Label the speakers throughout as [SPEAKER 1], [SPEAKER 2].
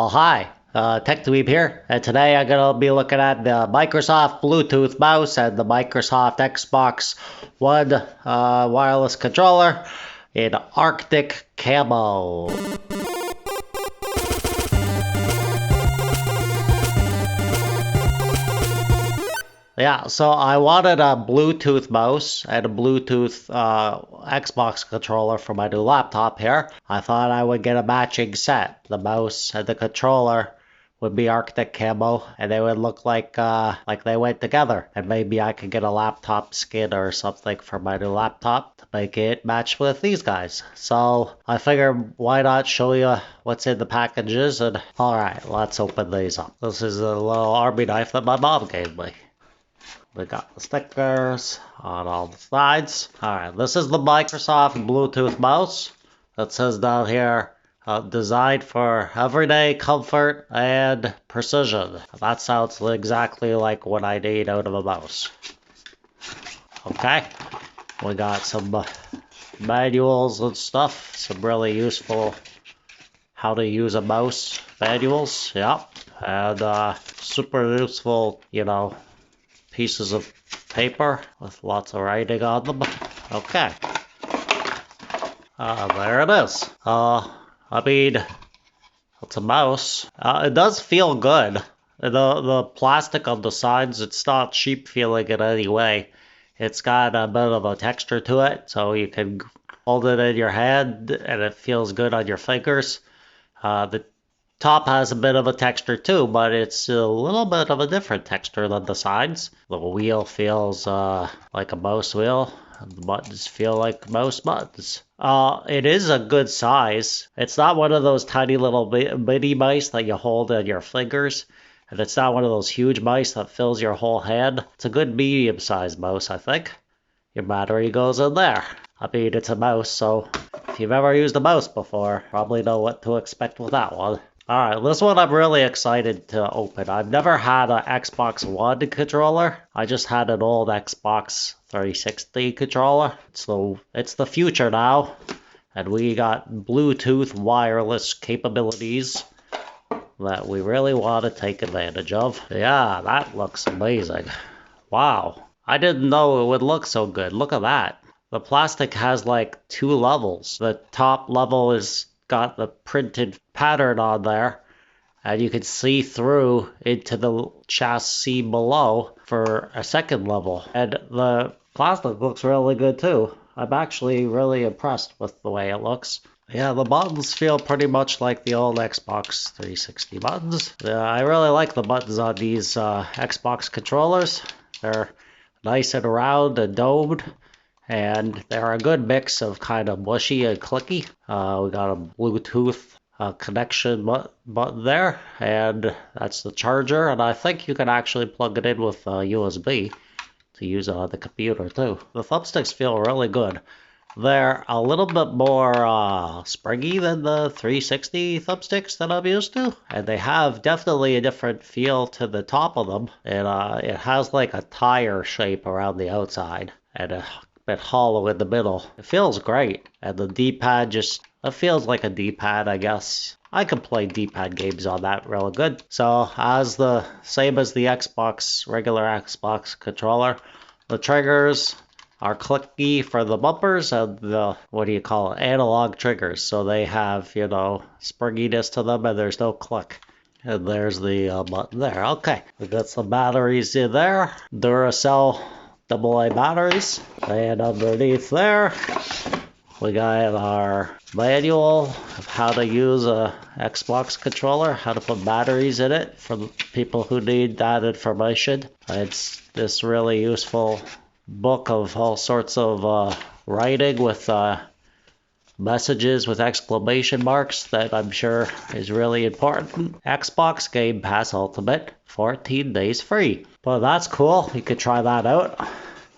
[SPEAKER 1] Oh, hi, TechDweeb here, and today I'm going to be looking at the Microsoft Bluetooth mouse and the Microsoft Xbox One wireless controller in Arctic Camo. Yeah, so I wanted a Bluetooth mouse and a Bluetooth Xbox controller for my new laptop here. I thought I would get a matching set. The mouse and the controller would be Arctic Camo, and they would look like they went together. And maybe I could get a laptop skin or something for my new laptop to make it match with these guys. So I figured, why not show you what's in the packages? And all right, let's open these up. This is a little army knife that my mom gave me. We got the stickers on all the sides. Alright, this is the Microsoft Bluetooth mouse. It says down here, designed for everyday comfort and precision. That sounds exactly like what I need out of a mouse. Okay, we got some manuals and stuff. Some really useful how to use a mouse manuals. Yep, and super useful, pieces of paper with lots of writing on them. Okay. There it is. It's a mouse. It does feel good. The plastic on the sides, it's not cheap feeling in any way. It's got a bit of a texture to it, so you can hold it in your hand and it feels good on your fingers. The top has a bit of a texture too, but it's a little bit of a different texture than the sides. The wheel feels like a mouse wheel, and the buttons feel like mouse buttons. It is a good size. It's not one of those tiny little mini mice that you hold in your fingers, and it's not one of those huge mice that fills your whole hand. It's a good medium-sized mouse, I think. Your battery goes in there. It's a mouse, so if you've ever used a mouse before, probably know what to expect with that one. Alright, this one I'm really excited to open. I've never had an Xbox One controller. I just had an old Xbox 360 controller. It's the future now. And we got Bluetooth wireless capabilities that we really want to take advantage of. Yeah, that looks amazing. Wow. I didn't know it would look so good. Look at that. The plastic has like 2 levels. The top level is got the printed pattern on there, and you can see through into the chassis below for a second level. And the plastic looks really good too. I'm actually really impressed with the way it looks. Yeah, the buttons feel pretty much like the old Xbox 360 buttons. I really like the buttons on these Xbox controllers. They're nice and round and domed. And they're a good mix of kind of mushy and clicky. We got a Bluetooth connection button there, and that's the charger. And I think you can actually plug it in with USB to use it on the computer too. The thumbsticks feel really good. They're a little bit more springy than the 360 thumbsticks that I'm used to, and they have definitely a different feel to the top of them. And it has like a tire shape around the outside, and a bit hollow in the middle. It feels great, and the D-pad it feels like a D-pad, I guess. I can play D-pad games on that really good. So as the same as the regular Xbox controller, the triggers are clicky for the bumpers and the analog triggers. So they have springiness to them, and there's no click. And there's the button there. Okay, we got some batteries in there. Duracell AA batteries, and underneath there we got our manual of how to use a Xbox controller, how to put batteries in it for people who need that information. It's this really useful book of all sorts of writing with messages with exclamation marks that I'm sure is really important. Xbox Game Pass Ultimate, 14 days free. Well, that's cool. You could try that out.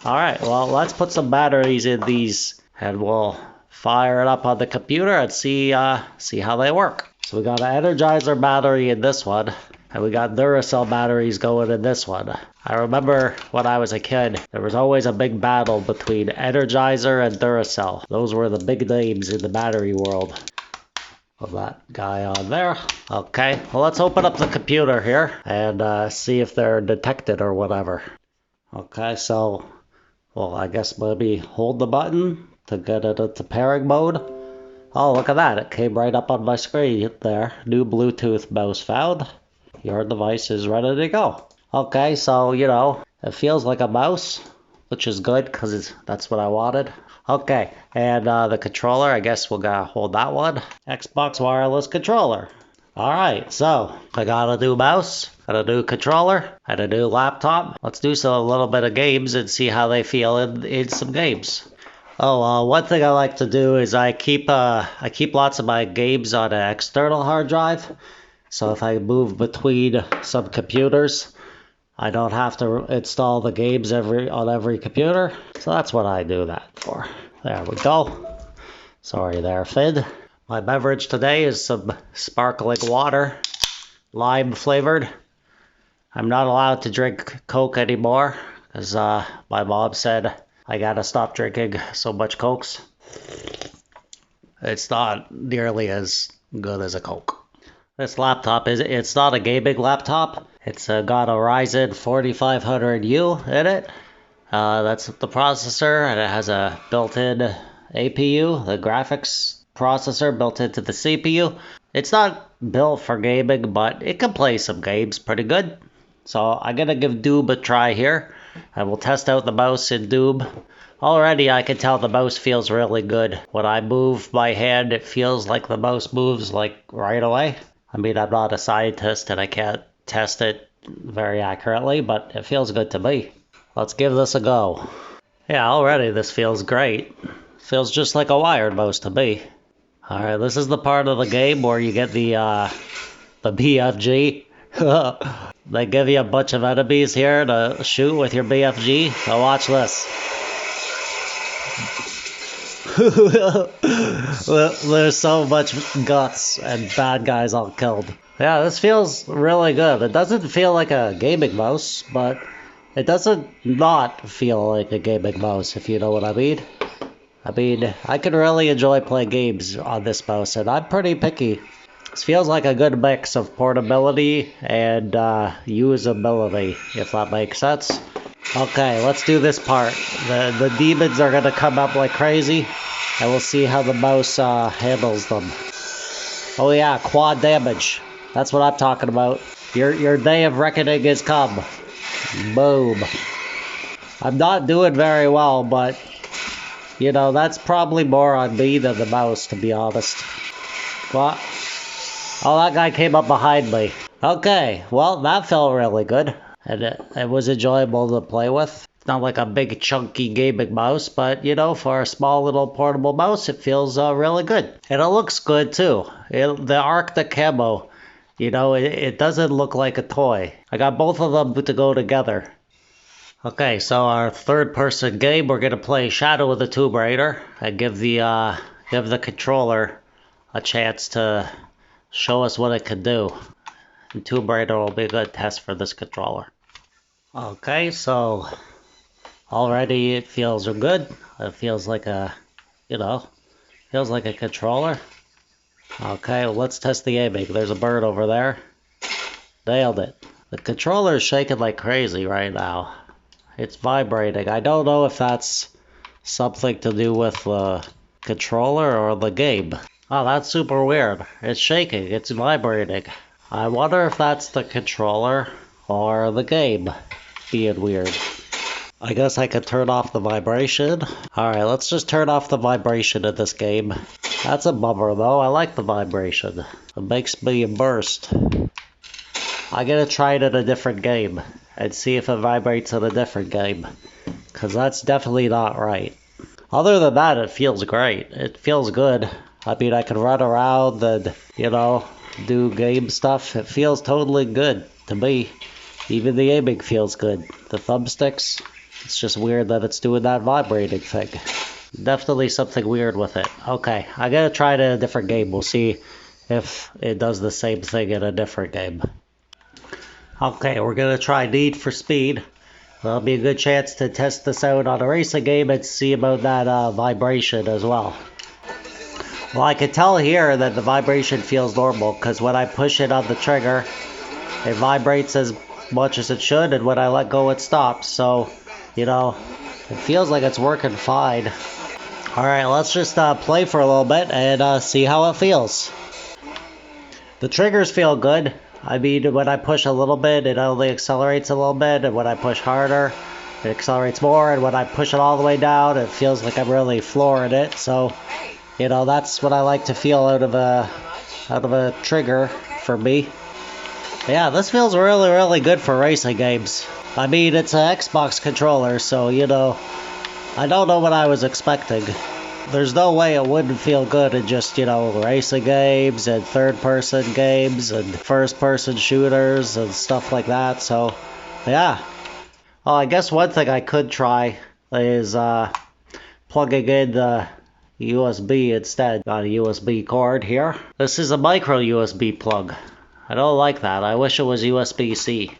[SPEAKER 1] Alright, well, let's put some batteries in these, and we'll fire it up on the computer and see how they work. So we got an Energizer battery in this one, and we got Duracell batteries going in this one. I remember when I was a kid, there was always a big battle between Energizer and Duracell. Those were the big names in the battery world. Put that guy on there. Okay, well let's open up the computer here and see if they're detected or whatever. Okay, so, well, I guess maybe hold the button to get it into pairing mode. Oh, look at that. It came right up on my screen there. New Bluetooth mouse found. Your device is ready to go. Okay, so, you know, it feels like a mouse, which is good because that's what I wanted. Okay, and the controller, I guess we'll gotta hold that one. Xbox wireless controller. Alright, so I got a new mouse, got a new controller, and a new laptop. Let's do a little bit of games and see how they feel in some games. Oh, one thing I like to do is I keep lots of my games on an external hard drive. So if I move between some computers, I don't have to install the games on every computer. So that's what I do that for. There we go. Sorry there, Finn. My beverage today is some sparkling water, lime flavored. I'm not allowed to drink Coke anymore because my mom said I gotta stop drinking so much Cokes. It's not nearly as good as a Coke. This laptop it's not a gaming laptop. It's got a Ryzen 4500U in it. That's the processor, and it has a built-in APU, the graphics processor built into the CPU. It's not built for gaming, but it can play some games pretty good. So I'm gonna give Doom a try here. I will test out the mouse in Doom. Already I can tell the mouse feels really good. When I move my hand, it feels like the mouse moves like right away. I mean, I'm not a scientist and I can't test it very accurately, but it feels good to me. Let's give this a go. Yeah, already this feels great. Feels just like a wired mouse to me. Alright, this is the part of the game where you get the BFG. They give you a bunch of enemies here to shoot with your BFG. Now watch this. There's so much guts and bad guys all killed. Yeah, this feels really good. It doesn't feel like a gaming mouse, but it doesn't not feel like a gaming mouse, if you know what I mean. I mean, I can really enjoy playing games on this mouse, and I'm pretty picky. This feels like a good mix of portability and usability, if that makes sense. Okay, let's do this part. The demons are gonna come up like crazy, and we'll see how the mouse handles them. Oh yeah, quad damage. That's what I'm talking about. Your day of reckoning is come. Boom. I'm not doing very well, but you know, that's probably more on me than the mouse, to be honest. What? Oh, that guy came up behind me. Okay, well, that felt really good. And it was enjoyable to play with. It's not like a big chunky gaming mouse, but you know, for a small little portable mouse, it feels really good. And it looks good too. The Arctic Camo, you know, it doesn't look like a toy. I got both of them to go together. Okay, so our third person game, we're gonna play Shadow of the Tomb Raider and give the controller a chance to show us what it can do. And Tomb Raider will be a good test for this controller. Okay, so already it feels good. It feels like a, you know, feels like a controller. Okay, well, let's test the aiming. There's a bird over there. Nailed it. The controller is shaking like crazy right now. It's vibrating. I don't know if that's something to do with the controller or the game. Oh, that's super weird. It's shaking. It's vibrating. I wonder if that's the controller or the game being weird. I guess I could turn off the vibration. Alright, let's just turn off the vibration in this game. That's a bummer though. I like the vibration. It makes me burst. I'm gonna try it in a different game and see if it vibrates in a different game. Because that's definitely not right. Other than that, it feels great. It feels good. I mean, I can run around and, you know, do game stuff. It feels totally good to me. Even the aiming feels good. The thumbsticks, it's just weird that it's doing that vibrating thing. Definitely something weird with it. Okay, I gotta try it in a different game. We'll see if it does the same thing in a different game. Okay, we're gonna try Need for Speed. That'll be a good chance to test this out on a racing game and see about that vibration as well. Well, I can tell here that the vibration feels normal, because when I push it on the trigger, it vibrates as much as it should, and when I let go, it stops. So, you know, it feels like it's working fine. Alright, let's just play for a little bit and see how it feels. The triggers feel good. I mean, when I push a little bit, it only accelerates a little bit, and when I push harder, it accelerates more, and when I push it all the way down, it feels like I'm really flooring it. So, you know, that's what I like to feel out of a trigger for me. Yeah, this feels really, really good for racing games. I mean, it's an Xbox controller, so, you know, I don't know what I was expecting. There's no way it wouldn't feel good in just, you know, racing games and third-person games and first-person shooters and stuff like that, so, yeah. Well, I guess one thing I could try is plugging in the USB instead. Got a USB cord here. This is a micro USB plug. I don't like that. I wish it was USB-C.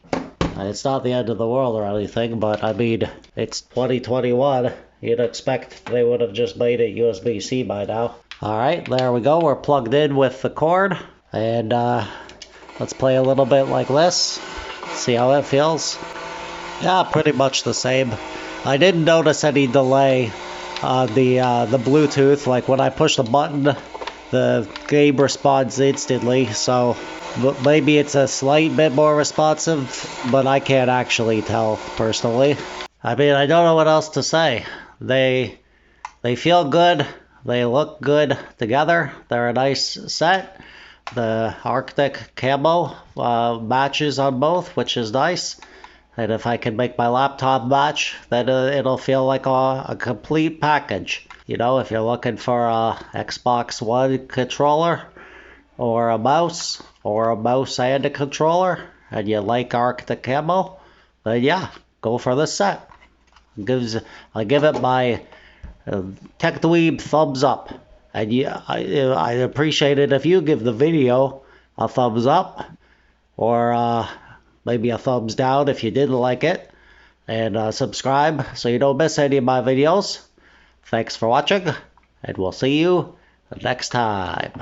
[SPEAKER 1] It's not the end of the world or anything, but I mean, it's 2021. You'd expect they would have just made it USB-C by now. Alright, there we go. We're plugged in with the cord. And let's play a little bit like this. See how it feels. Yeah, pretty much the same. I didn't notice any delay on the Bluetooth. Like when I push the button, the game responds instantly. So maybe it's a slight bit more responsive, but I can't actually tell personally. I mean, I don't know what else to say. They feel good. They look good together. They're a nice set. The Arctic Camo matches on both, which is nice. And if I can make my laptop match, then it'll feel like a complete package. You know, if you're looking for a Xbox One controller, or a mouse and a controller, and you like Arctic Camo, then yeah, go for this set. I give it my TechDweeb thumbs up. And yeah, I'd appreciate it if you give the video a thumbs up, or maybe a thumbs down if you didn't like it, and subscribe so you don't miss any of my videos. Thanks for watching, and we'll see you next time.